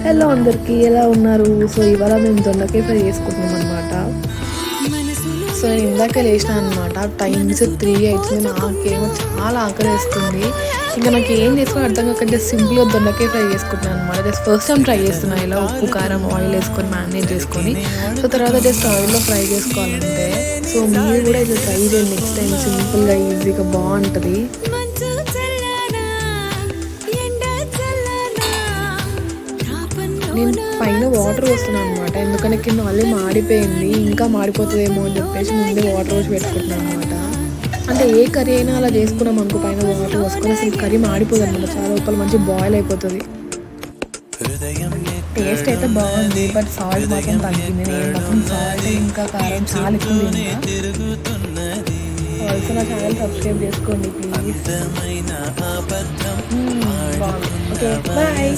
Hello అందరికీ, ఎలా ఉన్నారు? సో ఇవాళ మేము దొండకాయ ఫ్రై చేసుకుంటున్నాం అనమాట. సో నేను ఇందాక లేచిన అనమాట. టైమ్స్ 3 అవుతుంది. నాకేమో చాలా ఆకలి వేస్తుంది. ఇంకా నాకు ఏం చేసుకుని అర్థం కాక జస్ట్ సింపుల్గా దొండకాయ ఫ్రై చేసుకుంటున్నాను అనమాట. జస్ట్ ఫస్ట్ టైం ట్రై చేస్తున్నాను, ఇలా ఉప్పు కారం ఆయిల్ వేసుకొని మ్యారినేట్ చేసుకొని, సో తర్వాత జస్ట్ ఆయిల్లో ఫ్రై చేసుకోవాలంటే. సో మీరు కూడా ఇలా ట్రై చేయండి నెక్స్ట్ టైం. సింపుల్గా ఈజీగా బాగుంటుంది. నేను పైన వాటర్ పోస్తున్నాను అనమాట, ఎందుకంటే కింద మళ్ళీ మాడిపోయింది, ఇంకా మాడిపోతుందేమో అని చెప్పేసి ముందే వాటర్ పోసి పెట్టుకుంటున్నాను అనమాట. అంటే ఏ కర్రీ అయినా అలా చేసుకున్నాం అనుకో, పైన వాటర్ పోసుకొని అసలు కర్రీ మాడిపోదు అనమాట, చాలా లోపల మంచి బాయిల్ అయిపోతుంది. టేస్ట్ అయితే బాగుంది, బట్ సాల్ట్ మాత్రం తగ్గింది. నేను మాత్రం సాల్ట్ ఇంకా కారం చాలా ఎక్కువ ఆల్సో నా ఛానల్ సబ్స్క్రైబ్ చేసుకోండి ప్లీజ్. బాగుంది. Okay bye.